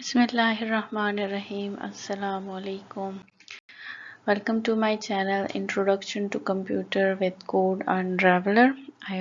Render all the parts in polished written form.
Bismillahirrahmanirrahim. Assalamu alaikum. Welcome to my channel Introduction to Computer with Code Unraveler. I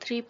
3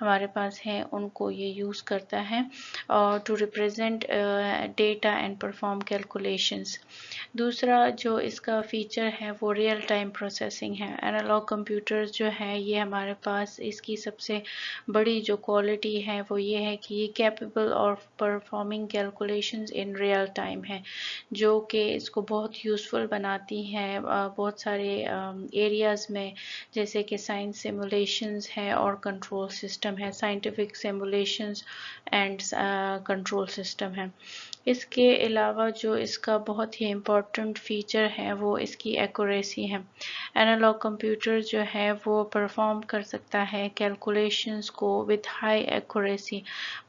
ہمارے پاس ہیں ان کو یہ use کرتا ہے اور to represent data and perform calculations. دوسرا جو اس کا فیچر ہے وہ ریئل ٹائم پروسیسنگ ہے. انالوگ کمپیوٹرز جو ہے یہ ہمارے پاس اس کی سب سے بڑی جو کوالٹی ہے وہ یہ ہے کہ یہ capable of performing calculations in real time ہے، جو کہ اس کو بہت یوزفل بناتی ہے بہت سارے ایریاز میں، جیسے کہ سائنس سیمولیشنز ہے اور کنٹرول سسٹم ہے، scientific simulations and control system ہے. اس کے علاوہ جو اس کا بہت ہی امپورٹنٹ فیچر ہے وہ اس کی ایکوریسی ہے. انالوگ کمپیوٹر جو ہے وہ پرفارم کر سکتا ہے کیلکولیشنز کو وتھ ہائی ایکوریسی،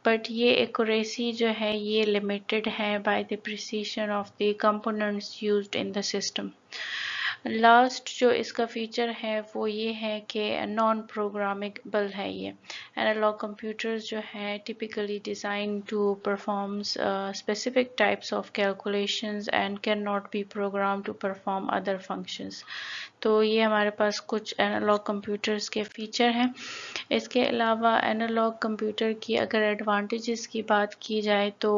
بٹ یہ ایکوریسی جو ہے یہ لمیٹڈ ہے by the precision of the components used in the system. Last جو اس کا فیچر ہے وہ یہ ہے کہ نان پروگرامبل ہے. یہ انالوگ کمپیوٹرز جو ہے typically designed to perform specific types of calculations and cannot be programmed to perform other functions. تو یہ ہمارے پاس کچھ انالوگ کمپیوٹرز کے فیچر ہیں. اس کے علاوہ انالوگ کمپیوٹر کی اگر ایڈوانٹیجز کی بات کی جائے تو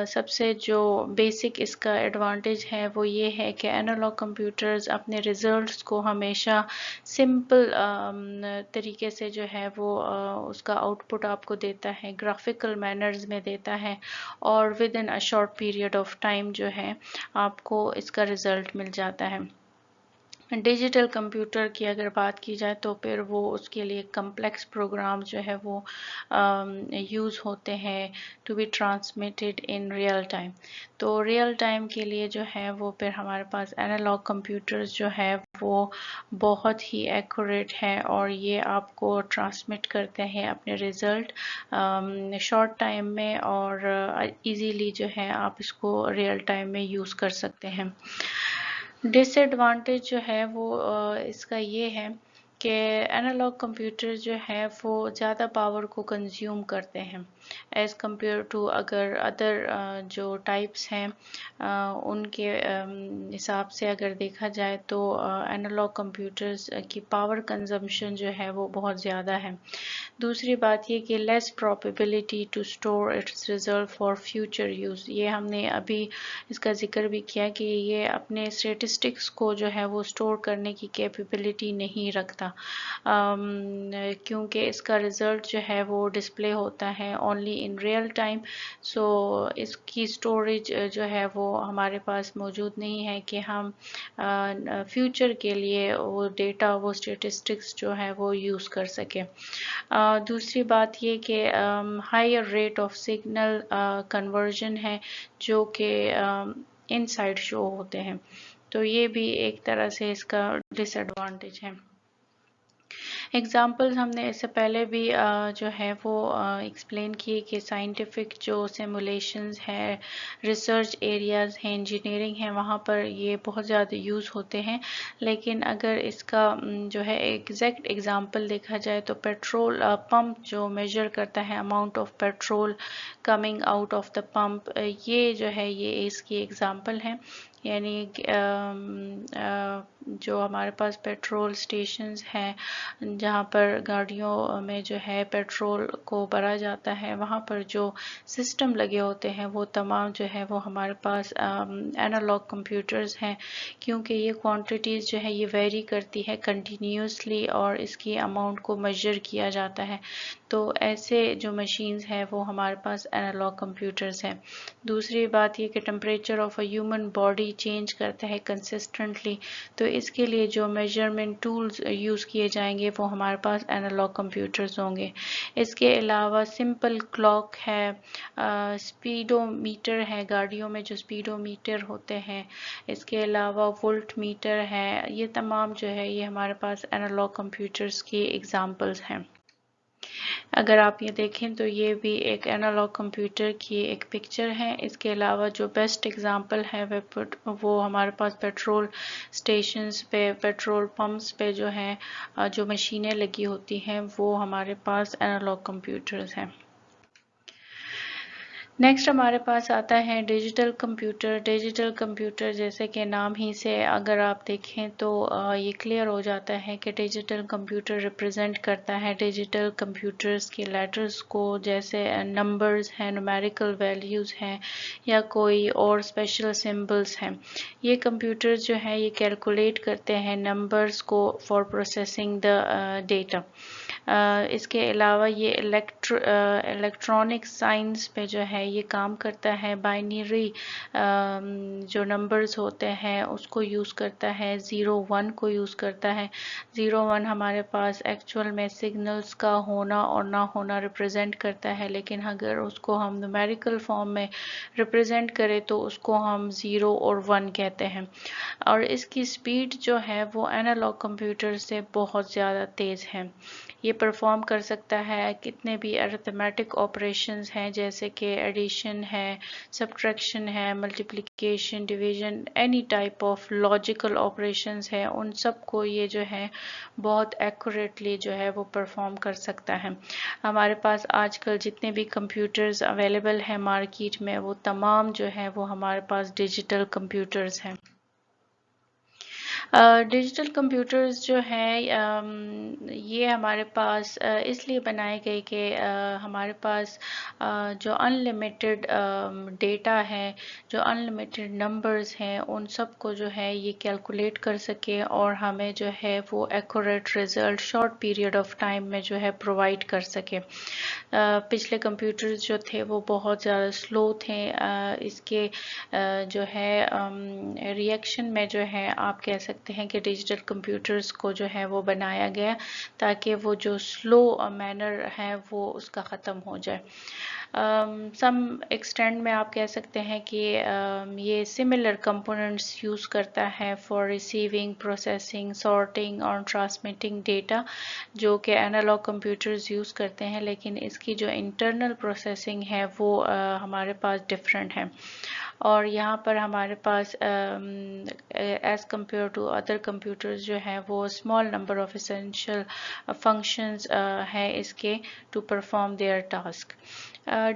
سب سے جو بیسک اس کا ایڈوانٹیج ہے وہ یہ ہے کہ انالوگ کمپیوٹرز اپنے ریزلٹس کو ہمیشہ سمپل طریقے سے جو ہے وہ اس کا آؤٹ پٹ آپ کو دیتا ہے، گرافیکل مینرز میں دیتا ہے، اور with in a short period of time جو ہے آپ کو اس کا رزلٹ مل جاتا ہے. ڈیجیٹل کمپیوٹر کی اگر بات کی جائے تو پھر وہ اس کے لیے کمپلیکس پروگرام جو ہے وہ یوز ہوتے ہیں to be transmitted in real time. تو ریئل ٹائم کے لیے جو ہے وہ پھر ہمارے پاس انالوگ کمپیوٹرز جو ہے وہ بہت ہی ایکوریٹ ہے اور یہ آپ کو ٹرانسمٹ کرتے ہیں اپنے رزلٹ شارٹ ٹائم میں، اور ایزیلی جو ہے آپ اس کو ریئل ٹائم میں یوز کر سکتے ہیں. ڈس ایڈوانٹیج جو ہے وہ اس کا یہ ہے کہ انالوگ کمپیوٹر جو ہے وہ زیادہ پاور کو کنزیوم کرتے ہیں ایز کمپیئر ٹو اگر ادر جو ٹائپس ہیں ان کے حساب سے اگر دیکھا جائے تو انالوگ کمپیوٹرز کی پاور کنزمپشن جو ہے وہ بہت زیادہ ہے. دوسری بات یہ کہ less probability to store its result for future use. یہ ہم نے ابھی اس کا ذکر بھی کیا کہ یہ اپنے اسٹیٹسٹکس کو جو ہے وہ اسٹور کرنے کی کیپیبلٹی نہیں رکھتا، کیونکہ اس کا رزلٹ جو ہے وہ ڈسپلے ہوتا ہے اونلی ان ریئل ٹائم. سو اس کی اسٹوریج جو ہے وہ ہمارے پاس موجود نہیں ہے کہ ہم فیوچر کے لیے وہ ڈیٹا وہ اسٹیٹسٹکس جو ہے وہ یوز کر سکیں. دوسری بات یہ کہ higher rate of signal conversion ہے جو کہ ان سائڈ شو ہوتے ہیں، تو یہ بھی ایک طرح سے اس کا ڈس ایڈوانٹیج ہے. ایگزامپلز ہم نے اس سے پہلے بھی جو ہے وہ ایکسپلین کیے کہ سائنٹیفک جو سیمولیشنز ہے، ریسرچ ایریاز ہیں، انجینئرنگ ہیں، وہاں پر یہ بہت زیادہ یوز ہوتے ہیں. لیکن اگر اس کا جو ہے ایگزیکٹ ایگزامپل دیکھا جائے تو پیٹرول پمپ جو میجر کرتا ہے amount of petrol coming out of the pump, یہ جو ہے یہ اس کی ایگزامپل ہے. یعنی جو ہمارے پاس پیٹرول سٹیشنز ہیں جہاں پر گاڑیوں میں جو ہے پیٹرول کو بھرا جاتا ہے، وہاں پر جو سسٹم لگے ہوتے ہیں وہ تمام جو ہے وہ ہمارے پاس انالوگ کمپیوٹرز ہیں، کیونکہ یہ کوانٹیٹیز جو ہے یہ ویری کرتی ہے کنٹینیوسلی اور اس کی اماؤنٹ کو میجر کیا جاتا ہے. تو ایسے جو مشینز ہیں وہ ہمارے پاس انالوگ کمپیوٹرز ہیں. دوسری بات یہ کہ temperature of a human body change کرتا ہے کنسسٹنٹلی، تو اس کے لیے جو میجرمنٹ ٹولز یوز کیے جائیں گے وہ ہمارے پاس انالوگ کمپیوٹرز ہوں گے. اس کے علاوہ سمپل کلاک ہے، اسپیڈو میٹر ہے، گاڑیوں میں جو اسپیڈو میٹر ہوتے ہیں، اس کے علاوہ وولٹ میٹر ہے، یہ تمام جو ہے یہ ہمارے پاس انالوگ کمپیوٹرز کی ایگزامپلز ہیں. اگر آپ یہ دیکھیں تو یہ بھی ایک انالوگ کمپیوٹر کی ایک پکچر ہے. اس کے علاوہ جو بیسٹ ایگزامپل ہے وہ ہمارے پاس پیٹرول سٹیشنز پہ، پیٹرول پمپس پہ جو ہیں جو مشینیں لگی ہوتی ہیں وہ ہمارے پاس انالوگ کمپیوٹرز ہیں. نیکسٹ ہمارے پاس آتا ہے ڈیجیٹل کمپیوٹر. ڈیجیٹل کمپیوٹر جیسے کہ نام ہی سے اگر آپ دیکھیں تو یہ کلیئر ہو جاتا ہے کہ ڈیجیٹل کمپیوٹر ریپرزینٹ کرتا ہے ڈیجیٹل کمپیوٹرز کے لیٹرز کو، جیسے نمبرز ہیں، نومیریکل ویلیوز ہیں، یا کوئی اور اسپیشل سمبلز ہیں. یہ کمپیوٹرز جو ہیں یہ کیلکولیٹ کرتے ہیں نمبرز کو فار پروسیسنگ دا ڈیٹا. اس کے علاوہ یہ الیکٹرانک سائنس پہ جو ہے یہ کام کرتا ہے. بائنری جو نمبرز ہوتے ہیں اس کو یوز کرتا ہے، 0 1 کو یوز کرتا ہے. 0 1 ہمارے پاس ایکچوئل میں سگنلز کا ہونا اور نہ ہونا ریپرزینٹ کرتا ہے، لیکن اگر اس کو ہم نومیریکل فارم میں ریپرزینٹ کریں تو اس کو ہم 0 اور 1 کہتے ہیں. اور اس کی سپیڈ جو ہے وہ اینالاگ کمپیوٹر سے بہت زیادہ تیز ہے. یہ پرفارم کر سکتا ہے کتنے بھی ارتھمیٹک آپریشنز ہیں، جیسے کہ ایڈیشن ہے، سبٹریکشن ہے، multiplication, division, any type of logical operations ہے، ان سب کو یہ جو ہے بہت ایکوریٹلی جو ہے وہ پرفارم کر سکتا ہے. ہمارے پاس آج کل جتنے بھی کمپیوٹرز اویلیبل ہیں مارکیٹ میں وہ تمام جو ہے وہ ہمارے پاس ڈیجیٹل کمپیوٹرز ہیں. ڈیجیٹل کمپیوٹرز جو ہیں یہ ہمارے پاس اس لیے بنائے گئے کہ ہمارے پاس جو ان لمیٹڈ ڈیٹا ہے، جو ان لمیٹڈ نمبرز ہیں، ان سب کو جو ہے یہ کیلکولیٹ کر سکے اور ہمیں جو ہے وہ accurate result short period of time میں جو ہے پرووائڈ کر سکے. پچھلے کمپیوٹرز جو تھے وہ بہت زیادہ سلو تھے. اس کے جو ہے ری ایکشن میں جو ہے آپ کہہ سکتے ہیں کہ ڈیجیٹل کمپیوٹرز کو جو ہے وہ بنایا گیا تاکہ وہ جو سلو مینر ہے وہ اس کا ختم ہو جائے. سم ایکسٹینڈ میں آپ کہہ سکتے ہیں کہ یہ سملر کمپوننٹس یوز کرتا ہے فار ریسیونگ، پروسیسنگ، سارٹنگ اور ٹرانسمیٹنگ ڈیٹا، جو کہ اینالاگ کمپیوٹرز یوز کرتے ہیں، لیکن اس کی جو انٹرنل پروسیسنگ ہے وہ ہمارے پاس ڈفرینٹ ہے. اور یہاں پر ہمارے پاس as compare to other computers جو ہے وہ small number of essential functions ہے اس کے to perform their task.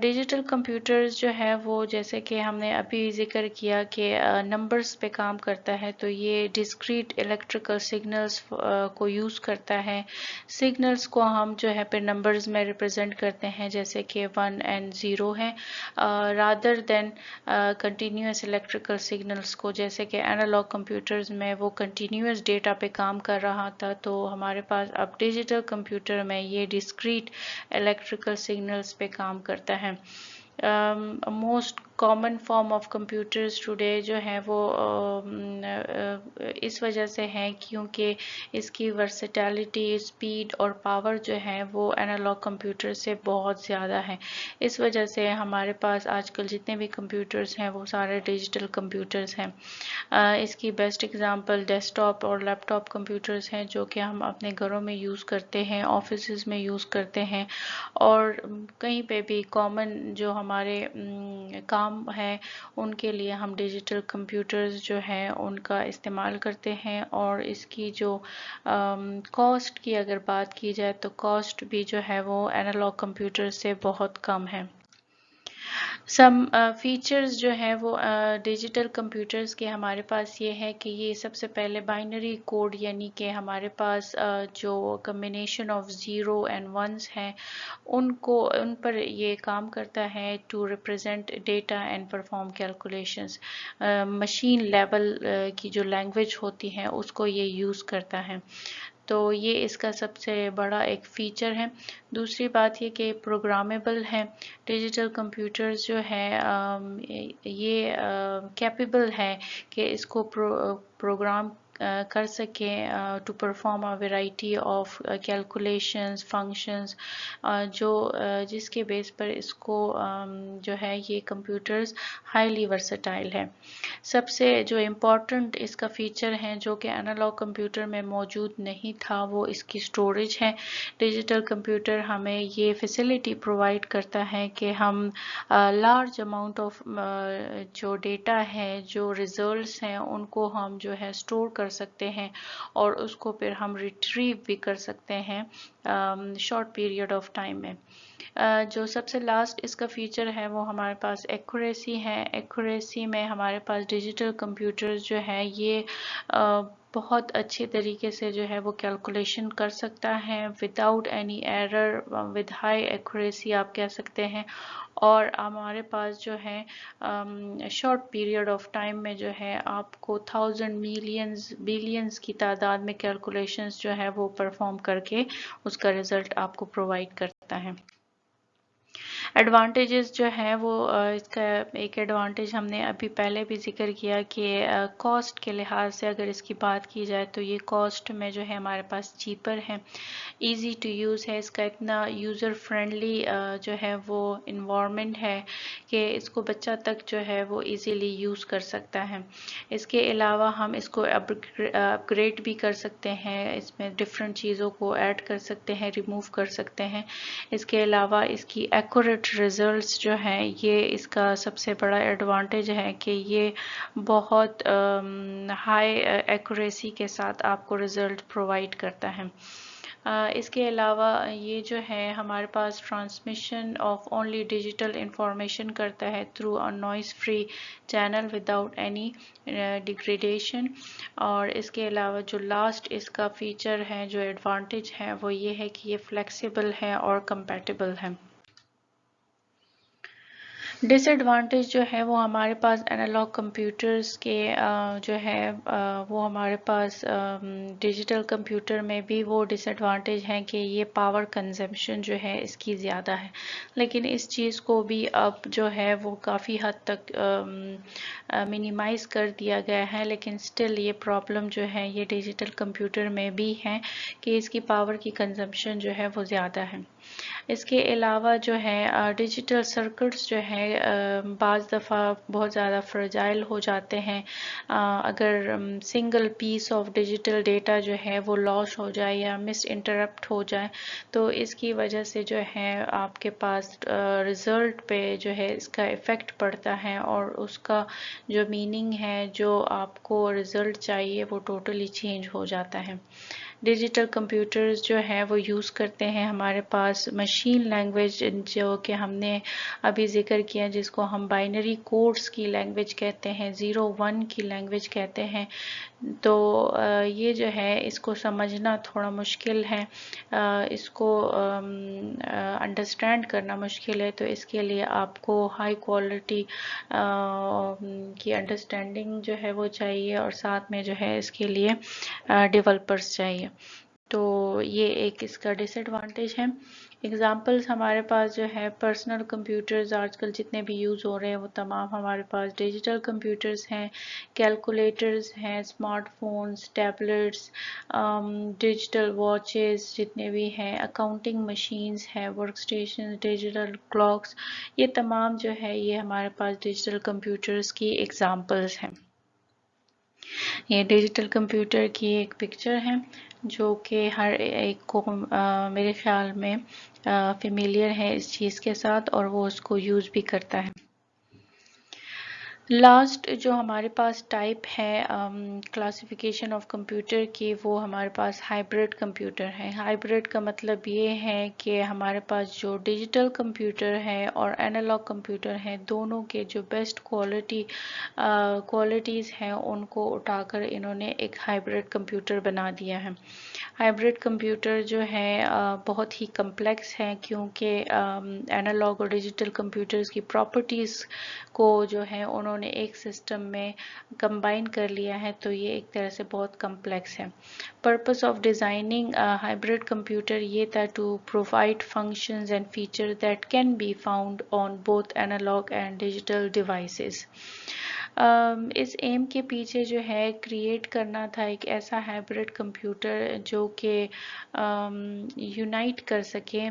Digital computers جو ہے وہ جیسے کہ ہم نے ابھی ذکر کیا کہ نمبرز پہ کام کرتا ہے، تو یہ ڈسکریٹ الیکٹریکل سگنلز کو یوز کرتا ہے. سگنلز کو ہم جو ہے پھر نمبرز میں ریپرزینٹ کرتے ہیں، جیسے کہ 1 and 0 ہے، rather than continuous electrical signals کو. جیسے کہ اینالاگ کمپیوٹرز میں وہ کنٹینیوس ڈیٹا پہ کام کر رہا تھا، تو ہمارے پاس اب ڈیجیٹل کمپیوٹر میں یہ ڈسکریٹ الیکٹریکل سگنلز پہ کام کرتا ہے. Most common form of computers today جو ہے وہ اس وجہ سے ہیں کیونکہ اس کی ورسٹیلٹی، اسپیڈ اور پاور جو ہے وہ اینالاگ کمپیوٹر سے بہت زیادہ ہے. اس وجہ سے ہمارے پاس آج کل جتنے بھی کمپیوٹرز ہیں وہ سارے ڈیجیٹل کمپیوٹرز ہیں. اس کی بیسٹ اگزامپل ڈیسک ٹاپ اور لیپ ٹاپ کمپیوٹرز ہیں، جو کہ ہم اپنے گھروں میں یوز کرتے ہیں، آفیسز میں یوز کرتے ہیں، اور کہیں پہ بھی کامن جو ہمارے کام ہے ان کے لیے ہم ڈیجیٹل کمپیوٹرز جو ہیں ان کا استعمال کرتے ہیں. اور اس کی جو کاسٹ کی اگر بات کی جائے تو کاسٹ بھی جو ہے وہ اینالاگ کمپیوٹر سے بہت کم ہے. سم فیچرز جو ہے وہ ڈیجیٹل کمپیوٹرز کے ہمارے پاس یہ ہے کہ یہ سب سے پہلے بائنری کوڈ، یعنی کہ ہمارے پاس جو کمبینیشن آف 0 and 1 ہیں ان پر یہ کام کرتا ہے to represent data and perform calculations. Machine level کی جو لینگویج ہوتی ہے اس کو یہ یوز کرتا ہے، تو یہ اس کا سب سے بڑا ایک فیچر ہے. دوسری بات یہ کہ پروگرامیبل ہے. ڈیجیٹل کمپیوٹرز جو ہے یہ کیپیبل ہے کہ اس کو پروگرام کر سکیں to perform a variety of calculations, functions, جس کے بیس پر اس کو جو ہے یہ کمپیوٹرز ہائیلی ورسٹائل ہے. سب سے جو امپورٹنٹ اس کا فیچر ہے جو کہ انالاگ کمپیوٹر میں موجود نہیں تھا وہ اس کی سٹوریج ہے. ڈیجیٹل کمپیوٹر ہمیں یہ فیسلٹی پرووائڈ کرتا ہے کہ ہم لارج اماؤنٹ آف جو ڈیٹا ہے، جو ریزلٹس ہیں، ان کو ہم جو ہے سٹور کر کر سکتے ہیں اور اس کو پھر ہم ریٹریو بھی کر سکتے ہیں شارٹ پیریڈ آف ٹائم میں۔ جو سب سے لاسٹ اس کا فیچر ہے وہ ہمارے پاس ایکوریسی ہے۔ ایکوریسی میں ہمارے پاس ڈیجیٹل کمپیوٹر جو ہے یہ بہت اچھے طریقے سے جو ہے وہ کیلکولیشن کر سکتا ہے without any error, with high accuracy آپ کہہ سکتے ہیں، اور ہمارے پاس جو ہے شارٹ پیریڈ آف ٹائم میں جو ہے آپ کو 1000 ملینز بلینز کی تعداد میں کیلکولیشنز جو ہے وہ پرفارم کر کے اس کا رزلٹ آپ کو پرووائڈ کرتا ہے۔ ایڈوانٹیجز جو ہے وہ اس کا ایک ایڈوانٹیج ہم نے ابھی پہلے بھی ذکر کیا کہ کاسٹ کے لحاظ سے اگر اس کی بات کی جائے تو یہ کاسٹ میں جو ہے ہمارے پاس چیپر ہے، ایزی ٹو یوز ہے، اس کا اتنا یوزر فرینڈلی جو ہے وہ انوائرمنٹ ہے کہ اس کو بچہ تک جو ہے وہ ایزیلی یوز کر سکتا ہے۔ اس کے علاوہ ہم اس کو اپ گریڈ بھی کر سکتے ہیں، اس میں ڈفرینٹ چیزوں کو ایڈ کر سکتے ہیں، ریموو کر سکتے ہیں۔ اس کے علاوہ اس کی ایکوریٹ ریزلٹس جو ہیں یہ اس کا سب سے بڑا ایڈوانٹیج ہے کہ یہ بہت ہائی ایکوریسی کے ساتھ آپ کو رزلٹ پرووائڈ کرتا ہے۔ اس کے علاوہ یہ جو ہے ہمارے پاس transmission of only digital information کرتا ہے through a noise free channel without any degradation, اور اس کے علاوہ جو لاسٹ اس کا فیچر ہے، جو ایڈوانٹیج ہے، وہ یہ ہے کہ یہ فلیکسیبل ہے اور کمپیٹیبل ہے۔ ڈس ایڈوانٹیج جو ہے وہ ہمارے پاس انالاگ کمپیوٹرز کے جو ہے وہ ہمارے پاس ڈیجیٹل کمپیوٹر میں بھی وہ ڈس ایڈوانٹیج ہیں کہ یہ پاور کنزمپشن جو ہے اس کی زیادہ ہے، لیکن اس چیز کو بھی اب جو ہے وہ کافی حد تک منیمائز کر دیا گیا ہے، لیکن سٹل یہ پرابلم جو ہے یہ ڈیجیٹل کمپیوٹر میں بھی ہے کہ اس کی پاور کی کنزمپشن جو ہے وہ زیادہ ہے۔ اس کے علاوہ جو ہے ڈیجیٹل سرکٹس جو ہے بعض دفعہ بہت زیادہ فرجائل ہو جاتے ہیں، اگر single piece of digital data جو ہے وہ لاس ہو جائے یا مس انٹرپٹ ہو جائے تو اس کی وجہ سے جو ہے آپ کے پاس رزلٹ پہ جو ہے اس کا افیکٹ پڑتا ہے، اور اس کا جو میننگ ہے، جو آپ کو رزلٹ چاہیے، وہ ٹوٹلی چینج ہو جاتا ہے۔ ڈیجیٹل کمپیوٹرز جو ہے وہ یوز کرتے ہیں ہمارے پاس مشین لینگویج، جو کہ ہم نے ابھی ذکر کیا، جس کو ہم بائنری کوڈز کی لینگویج کہتے ہیں، 0-1 کی لینگویج کہتے ہیں، تو یہ جو ہے اس کو سمجھنا تھوڑا مشکل ہے، اس کو انڈرسٹینڈ کرنا مشکل ہے، تو اس کے لیے آپ کو ہائی کوالٹی کی انڈرسٹینڈنگ جو ہے وہ چاہیے، اور ساتھ میں جو ہے اس کے لیے ڈیولپرز چاہیے، تو یہ ایک اس کا ڈس ایڈوانٹیج ہے۔ اگزامپلز ہمارے پاس جو ہے پرسنل کمپیوٹرز آج کل جتنے بھی یوز ہو رہے ہیں وہ تمام ہمارے پاس ڈیجیٹل کمپیوٹرز ہیں، کیلکولیٹرز ہیں، smart phones, tablets, digital watches جتنے بھی ہیں، اکاؤنٹنگ مشینز ہیں، ورک اسٹیشنز، ڈیجیٹل کلاکس، یہ تمام جو ہے یہ ہمارے پاس ڈیجیٹل کمپیوٹرز کی اگزامپلز ہیں۔ یہ ڈیجیٹل کمپیوٹر کی ایک پکچر ہے جو کہ ہر ایک کو میرے خیال میں فیملیئر ہے اس چیز کے ساتھ، اور وہ اس کو یوز بھی کرتا ہے۔ لاسٹ جو ہمارے پاس ٹائپ ہے کلاسیفیکیشن آف کمپیوٹر کی، وہ ہمارے پاس ہائبرڈ کمپیوٹر ہے۔ ہائبرڈ کا مطلب یہ ہے کہ ہمارے پاس جو ڈیجیٹل کمپیوٹر ہے اور انالاگ کمپیوٹر ہیں، دونوں کے جو بیسٹ کوالٹیز ہیں ان کو اٹھا کر انہوں نے ایک ہائبرڈ کمپیوٹر بنا دیا ہے۔ ہائبرڈ کمپیوٹر جو ہے بہت ہی کمپلیکس ہے، کیونکہ انالاگ اور ڈیجیٹل کمپیوٹرز کی پراپرٹیز کو جو ہے انہوں نے ایک سسٹم میں کمبائن کر لیا ہے، تو یہ ایک طرح سے بہت کمپلیکس ہے۔ Purpose of designing hybrid computer یہ تھا to provide functions and features that can be found on both analog and digital devices۔ اس ایم کے پیچھے جو ہے کریٹ کرنا تھا ایک ایسا ہائبرڈ کمپیوٹر جو کہ یونائٹ کر سکے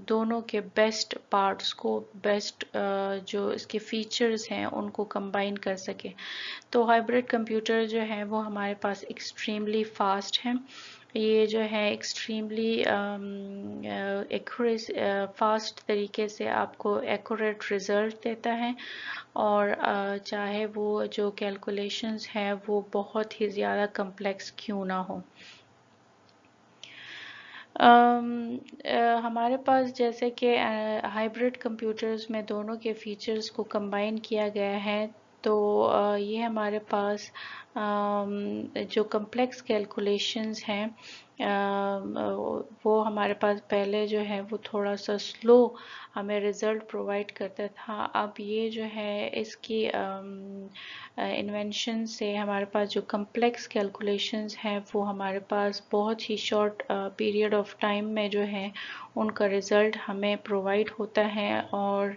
دونوں کے بیسٹ پارٹس کو، بیسٹ جو اس کے فیچرز ہیں ان کو کمبائن کر سکے۔ تو ہائبرڈ کمپیوٹر جو ہے وہ ہمارے پاس ایکسٹریملی فاسٹ ہے، یہ جو ہے ایکسٹریملی فاسٹ طریقے سے آپ کو ایکوریٹ رزلٹ دیتا ہے، اور چاہے وہ جو کیلکولیشنز ہیں وہ بہت ہی زیادہ کمپلیکس کیوں نہ ہو۔ ہمارے پاس جیسے کہ ہائبرڈ کمپیوٹرز میں دونوں کے فیچرز کو کمبائن کیا گیا ہے، تو یہ ہمارے پاس جو کمپلیکس کیلکولیشنز ہیں وہ ہمارے پاس پہلے جو ہے وہ تھوڑا سا سلو ہمیں رزلٹ پرووائڈ کرتا تھا۔ اب یہ جو ہے اس کی انوینشن سے ہمارے پاس جو کمپلیکس کیلکولیشنز ہیں وہ ہمارے پاس بہت ہی شارٹ پیریڈ آف ٹائم میں جو ہے ان کا رزلٹ ہمیں پرووائڈ ہوتا ہے، اور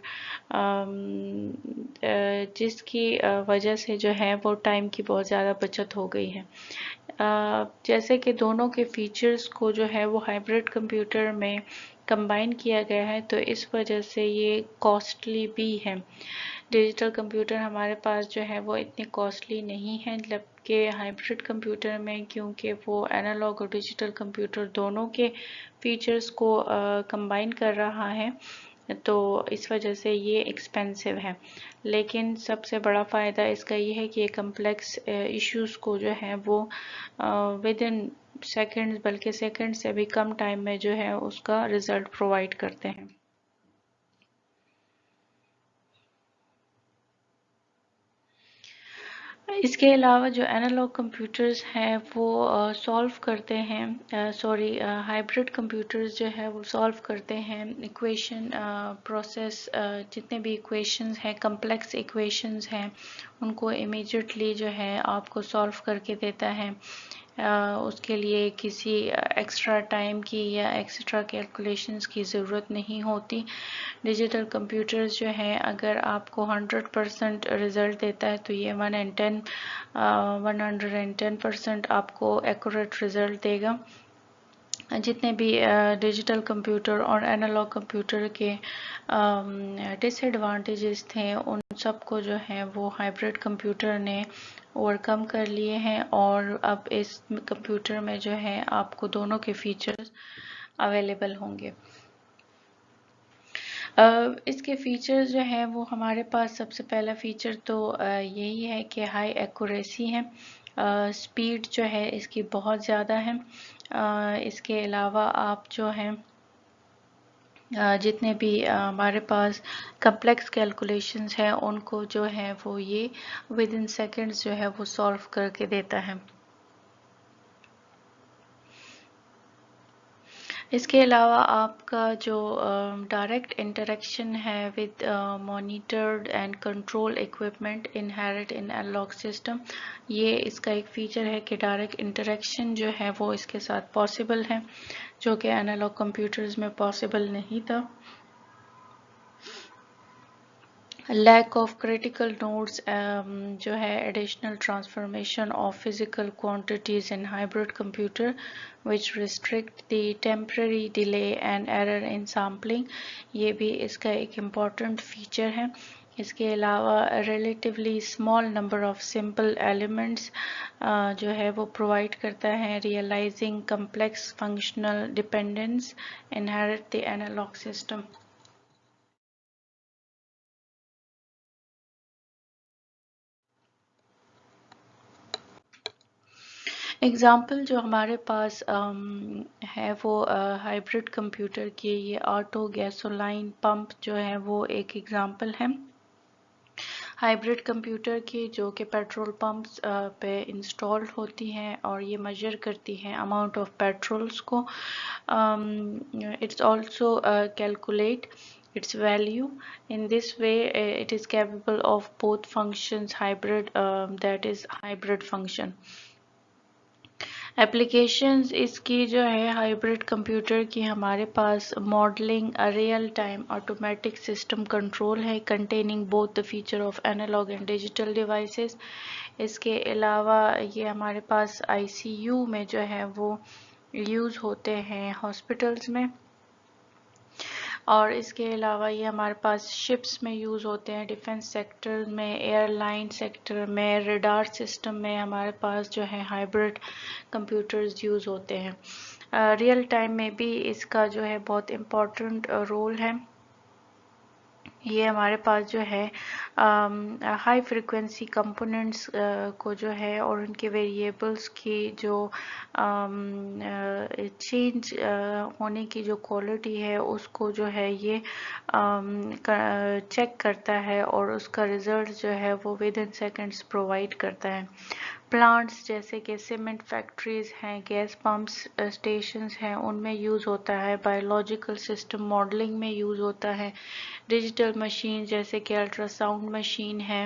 جس کی وجہ سے جو ہے وہ ٹائم کی بہت زیادہ بچت ہو گئی ہے۔ جیسے کہ دونوں کے فیچرز کو جو ہے وہ ہائبرڈ کمپیوٹر میں کمبائن کیا گیا ہے، تو اس وجہ سے یہ کاسٹلی بھی ہے۔ ڈیجیٹل کمپیوٹر ہمارے پاس جو ہے وہ اتنی کاسٹلی نہیں ہے، جبکہ ہائبرڈ کمپیوٹر میں کیونکہ وہ انالوگ اور ڈیجیٹل کمپیوٹر دونوں کے فیچرز کو کمبائن کر رہا ہے، تو اس وجہ سے یہ ایکسپینسو ہے۔ لیکن سب سے بڑا فائدہ اس کا یہ ہے کہ یہ کمپلیکس ایشوز کو جو ہے وہ ود ان سیکنڈ، بلکہ سیکنڈ سے بھی کم ٹائم میں جو ہے اس کا رزلٹ پرووائڈ کرتے ہیں۔ اس کے علاوہ جو انالوگ کمپیوٹرز ہیں وہ سولو کرتے ہیں، ہائبرڈ کمپیوٹرز جو ہے وہ سولو کرتے ہیں ایکویشن پروسیس، جتنے بھی ایکویشنز ہیں، کمپلیکس ایکویشنز ہیں، ان کو امیجیٹلی جو ہے آپ کو سولو کر کے دیتا ہے۔ اس کے لیے کسی ایکسٹرا ٹائم کی یا ایکسٹرا کیلکولیشنز کی ضرورت نہیں ہوتی۔ ڈیجیٹل کمپیوٹرز جو ہے اگر آپ کو 100% رزلٹ دیتا ہے تو یہ 110% آپ کو ایکوریٹ رزلٹ دے گا۔ جتنے بھی ڈیجیٹل کمپیوٹر اور انالوگ کمپیوٹر کے ڈس ایڈوانٹیجز تھے ان سب کو جو ہے وہ ہائبرڈ کمپیوٹر نے اوور کم کر لیے ہیں، اور اب اس کمپیوٹر میں جو ہے آپ کو دونوں کے فیچرز اویلیبل ہوں گے۔ اس کے فیچرز جو ہیں وہ ہمارے پاس سب سے پہلا فیچر تو یہی ہے کہ ہائی ایکوریسی ہے، سپیڈ جو ہے اس کی بہت زیادہ ہے۔ اس کے علاوہ آپ جو ہیں جتنے بھی ہمارے پاس کمپلیکس کیلکولیشنز ہیں ان کو جو ہے وہ یہ ود ان سیکنڈز جو ہے وہ سولو کر کے دیتا ہے۔ اس کے علاوہ آپ کا جو ڈائریکٹ انٹریکشن ہے with monitored and control equipment inherent in analog system, یہ اس کا ایک فیچر ہے کہ ڈائریکٹ انٹریکشن جو ہے وہ اس کے ساتھ پاسبل ہے، جو کہ انالوگ کمپیوٹرز میں پاسبل نہیں تھا۔ لیک آف کریٹیکل نوڈز جو ہے additional transformation of physical quantities in hybrid computer which restrict the temporary delay and error in sampling، یہ بھی اس کا ایک امپورٹنٹ فیچر ہے۔ اس کے علاوہ relatively small number of simple elements جو ہے وہ پرووائڈ کرتا ہے realizing complex functional dependence inherit the analog system۔ Example جو ہمارے پاس ہے وہ ہائبرڈ کمپیوٹر کی یہ آٹو گیسولائن پمپ جو ہے وہ ایک اگزامپل ہے ہائبرڈ کمپیوٹر کی، جو کہ پیٹرول پمپس پہ انسٹالڈ ہوتی ہیں اور یہ میجر کرتی ہیں اماؤنٹ آف پیٹرولز کو۔ Its also calculate its value. In this way it is capable of both functions hybrid, that is hybrid function. Applications اس کی جو ہے ہائبرڈ کمپیوٹر کی ہمارے پاس modelling real time automatic system control ہے containing both the feature of analog and digital devices. اس کے علاوہ یہ ہمارے پاس ICU میں جو ہے وہ یوز ہوتے ہیں ہاسپٹلز میں۔ اور اس کے علاوہ یہ ہمارے پاس شپس میں یوز ہوتے ہیں، ڈیفنس سیکٹر میں، ایئر لائن سیکٹر میں، ریڈار سسٹم میں ہمارے پاس جو ہے ہائبرڈ کمپیوٹرز یوز ہوتے ہیں۔ ریئل ٹائم میں بھی اس کا جو ہے بہت امپورٹنٹ رول ہے۔ یہ ہمارے پاس جو ہے ہائی فریکوینسی کمپوننٹس کو جو ہے اور ان کے ویریبلس کی جو چینج ہونے کی جو کوالٹی ہے اس کو جو ہے یہ چیک کرتا ہے اور اس کا رزلٹ جو ہے وہ ود ان سیکنڈس پرووائڈ کرتا ہے۔ پلانٹس جیسے کہ سیمنٹ فیکٹریز ہیں، گیس پمپس اسٹیشنز ہیں، ان میں یوز ہوتا ہے۔ بایولوجیکل سسٹم ماڈلنگ میں یوز ہوتا ہے۔ ڈیجیٹل مشین جیسے کہ الٹرا ساؤنڈ مشین ہے،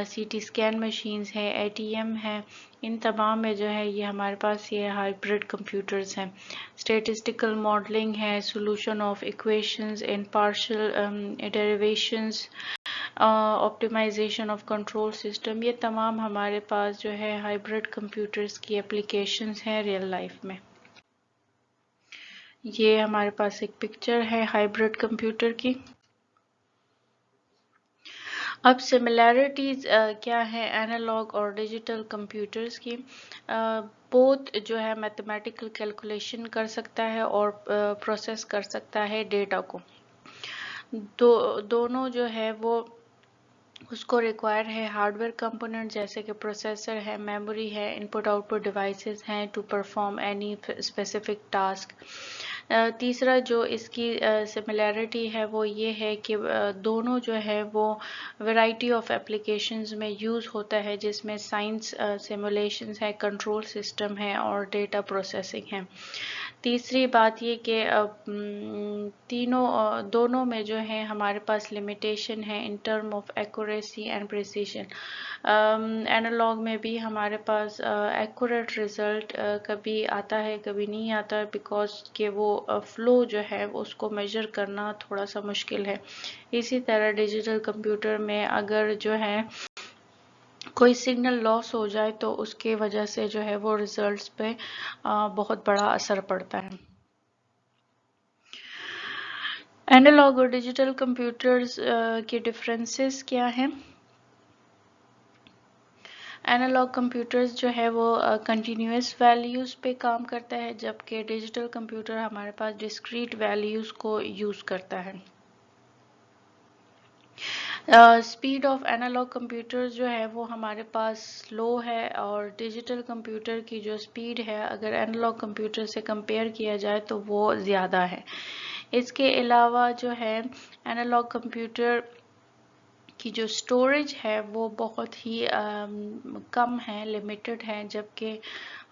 سی ٹی اسکین مشینز ہے، اے ٹی ایم ہے، ان تمام میں جو ہے یہ ہمارے پاس یہ ہائبرڈ کمپیوٹرز ہیں۔ اسٹیٹسٹیکل ماڈلنگ ہے، solution of equations in partial derivations, optimisation of control system, یہ تمام ہمارے پاس جو ہے ہائبرڈ کمپیوٹرز کی اپلیکیشنز ہیں ریئل لائف میں۔ یہ ہمارے پاس ایک پکچر ہے ہائبرڈ کمپیوٹر کی۔ اب سملیرٹیز کیا ہے اینالاگ اور ڈیجیٹل کمپیوٹرز کی؟ بوتھ جو ہے میتھمیٹیکل کیلکولیشن کر سکتا ہے اور پروسیس کر سکتا ہے ڈیٹا کو۔ دونوں جو ہے وہ اس کو ریکوائر ہے ہارڈ ویئر کمپوننٹ جیسے کہ پروسیسر ہے، میموری ہے، input output devices ہیں to perform any specific task. تیسرا جو اس کی سملیرٹی ہے وہ یہ ہے کہ دونوں جو ہے وہ ورائٹی آف اپلیکیشنز میں یوز ہوتا ہے، جس میں سائنس سیمولیشنز ہے، کنٹرول سسٹم ہے اور ڈیٹا پروسیسنگ ہے۔ تیسری بات یہ کہ دونوں میں جو ہے ہمارے پاس لمیٹیشن ہے in term of accuracy and precision. Analog میں بھی ہمارے پاس ایکوریٹ رزلٹ کبھی آتا ہے کبھی نہیں آتا، بیکاز کہ وہ فلو جو ہے اس کو میجر کرنا تھوڑا سا مشکل ہے۔ اسی طرح ڈیجیٹل کمپیوٹر میں اگر جو ہے کوئی سگنل لاس ہو جائے تو اس کی وجہ سے جو ہے وہ ریزلٹس پہ بہت بڑا اثر پڑتا ہے۔ اینالاگ اور ڈیجیٹل کمپیوٹرز کے ڈفرینسز کیا ہیں؟ اینالاگ کمپیوٹرز جو ہے وہ کنٹینیوس ویلیوز پہ کام کرتا ہے، جبکہ ڈیجیٹل کمپیوٹر ہمارے پاس ڈسکریٹ ویلیوز کو یوز کرتا ہے۔ اسپیڈ آف اینالاگ کمپیوٹر جو ہے وہ ہمارے پاس سلو ہے، اور ڈیجیٹل کمپیوٹر کی جو اسپیڈ ہے اگر اینالاگ کمپیوٹر سے کمپیئر کیا جائے تو وہ زیادہ ہے۔ اس کے علاوہ جو ہے اینالاگ کمپیوٹر کی جو سٹوریج ہے وہ بہت ہی کم ہے، لیمیٹڈ ہے، جبکہ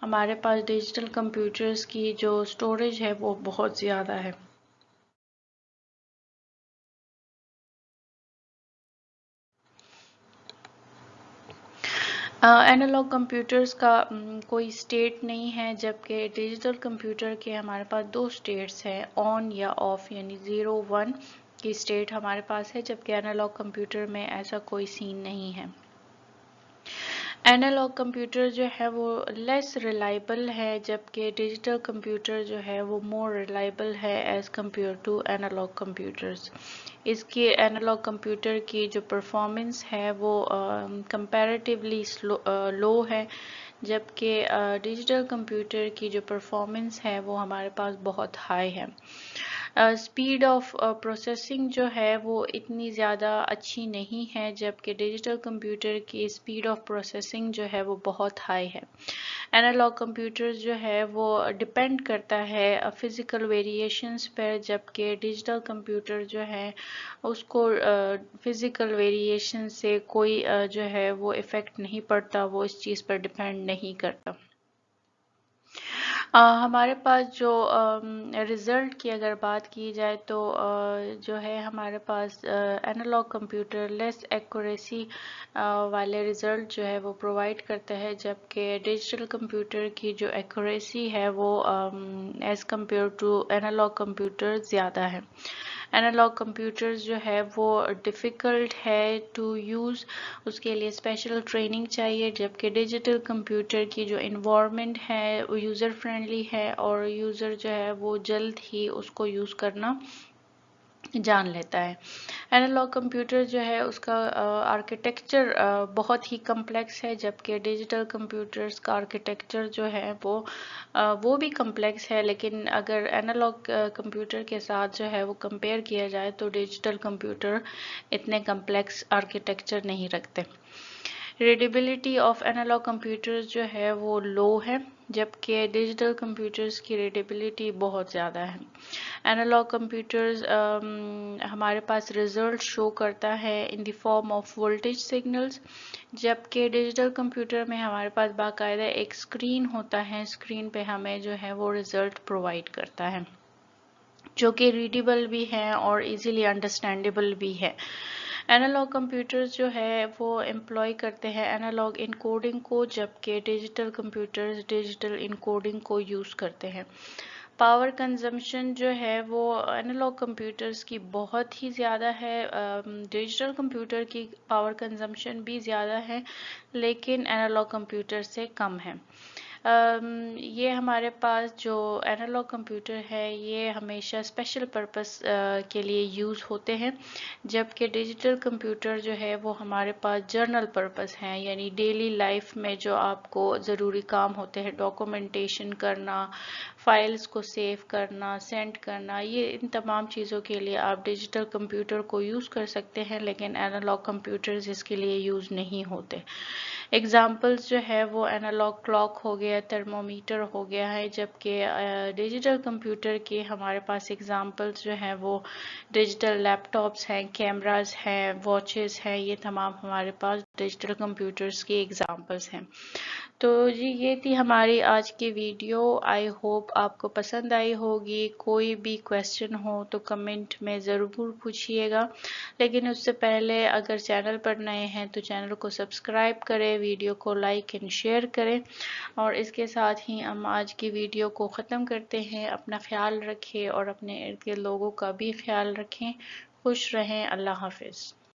ہمارے پاس ڈیجیٹل کمپیوٹرز کی جو سٹوریج ہے وہ بہت زیادہ ہے۔ اینالاگ کمپیوٹرز کا کوئی اسٹیٹ نہیں ہے، جبکہ ڈیجیٹل کمپیوٹر کے ہمارے پاس دو اسٹیٹس ہیں، آن یا آف، یعنی 0 1 کی اسٹیٹ ہمارے پاس ہے، جبکہ اینالاگ کمپیوٹر میں ایسا کوئی سین نہیں ہے۔ اینالاگ کمپیوٹر جو ہے وہ لیس ریلائبل ہے، جبکہ ڈیجیٹل کمپیوٹر جو ہے وہ مور ریلائبل ہے as compare to analog computers. اس کی اینالاگ کمپیوٹر کی جو پرفارمنس ہے وہ کمپیریٹیولی لو ہے، جبکہ ڈیجیٹل کمپیوٹر کی جو پرفارمنس ہے وہ ہمارے پاس بہت ہائی ہے۔ اسپیڈ آف پروسیسنگ جو ہے وہ اتنی زیادہ اچھی نہیں ہے، جبکہ ڈیجیٹل کمپیوٹر کی اسپیڈ آف پروسیسنگ جو ہے وہ بہت ہائی ہے۔ اینالاگ کمپیوٹر جو ہے وہ ڈپینڈ کرتا ہے فزیکل ویریشنز پر، جبکہ ڈیجیٹل کمپیوٹر جو ہے اس کو فزیکل ویریشن سے کوئی جو ہے وہ ایفیکٹ نہیں پڑتا، وہ اس چیز پر ڈپینڈ نہیں کرتا۔ ہمارے پاس جو رزلٹ کی اگر بات کی جائے تو جو ہے ہمارے پاس اینالاگ کمپیوٹر لیس ایکوریسی والے رزلٹ جو ہے وہ پرووائڈ کرتا ہے، جبکہ ڈیجیٹل کمپیوٹر کی جو ایکوریسی ہے وہ as compare to analog computer زیادہ ہے۔ اینالاگ کمپیوٹرز جو ہے وہ ڈیفیکلٹ ہے ٹو یوز، اس کے لیے اسپیشل ٹریننگ چاہیے، جبکہ ڈیجیٹل کمپیوٹر کی جو انوائرمنٹ ہے وہ یوزر فرینڈلی ہے اور یوزر جو ہے وہ جلد ہی اس کو یوز کرنا جان لیتا ہے۔ اینالاگ کمپیوٹر جو ہے اس کا آرکیٹیکچر بہت ہی کمپلیکس ہے، جبکہ ڈیجیٹل کمپیوٹرز کا آرکیٹیکچر جو ہے وہ بھی کمپلیکس ہے، لیکن اگر اینالاگ کمپیوٹر کے ساتھ جو ہے وہ کمپیئر کیا جائے تو ڈیجیٹل کمپیوٹر اتنے کمپلیکس آرکیٹیکچر نہیں رکھتے۔ ریڈیبلٹی آف اینالاگ کمپیوٹرز جو ہے وہ لو ہے، جبکہ ڈیجیٹل کمپیوٹرز کی ریڈیبلٹی بہت زیادہ ہے۔ اینالاگ کمپیوٹرز ہمارے پاس ریزلٹ شو کرتا ہے ان دی فارم آف وولٹیج سگنلز، جبکہ ڈیجیٹل کمپیوٹر میں ہمارے پاس باقاعدہ ایک اسکرین ہوتا ہے، اسکرین پہ ہمیں جو ہے وہ ریزلٹ پرووائڈ کرتا ہے، جو کہ ریڈیبل بھی ہے اور ایزیلی انڈرسٹینڈیبل بھی ہے۔ اینالاگ کمپیوٹرز جو ہے وہ امپلائی کرتے ہیں اینالاگ انکوڈنگ کو، جبکہ ڈیجیٹل کمپیوٹرز ڈیجیٹل انکوڈنگ کو یوز کرتے ہیں۔ پاور کنزمپشن جو ہے وہ اینالاگ کمپیوٹرز کی بہت ہی زیادہ ہے، ڈیجیٹل کمپیوٹر کی پاور کنزمپشن بھی زیادہ ہے لیکن اینالاگ کمپیوٹر سے کم ہے۔ یہ ہمارے پاس جو اینالاگ کمپیوٹر ہے یہ ہمیشہ اسپیشل پرپس کے لیے یوز ہوتے ہیں، جبکہ ڈیجیٹل کمپیوٹر جو ہے وہ ہمارے پاس جرنل پرپس ہیں، یعنی ڈیلی لائف میں جو آپ کو ضروری کام ہوتے ہیں، ڈاکومنٹیشن کرنا، فائلز کو سیو کرنا، سینڈ کرنا، یہ ان تمام چیزوں کے لیے آپ ڈیجیٹل کمپیوٹر کو یوز کر سکتے ہیں، لیکن اینالاگ کمپیوٹرز اس کے لیے یوز نہیں ہوتے۔ ایگزامپلز جو ہے وہ اینالاگ کلاک ہو گیا، تھرمومیٹر ہو گیا ہے، جبکہ ڈیجیٹل کمپیوٹر کے ہمارے پاس ایگزامپلز جو ہیں وہ ڈیجیٹل لیپ ٹاپس ہیں، کیمراز ہیں، واچز ہیں، یہ تمام ہمارے پاس ڈیجیٹل کمپیوٹرز کی ایگزامپلز ہیں۔ تو جی یہ تھی ہماری آج کی ویڈیو، آئی ہوپ آپ کو پسند آئی ہوگی۔ کوئی بھی کویسچن ہو تو کمنٹ میں ضرور پوچھیے گا، لیکن اس سے پہلے اگر چینل پر نئے ہیں تو چینل کو سبسکرائب کریں، ویڈیو کو لائک اینڈ شیئر کریں، اور اس کے ساتھ ہی ہم آج کی ویڈیو کو ختم کرتے ہیں۔ اپنا خیال رکھیں اور اپنے ارد گرد لوگوں کا بھی خیال رکھیں۔ خوش رہیں۔ اللہ حافظ۔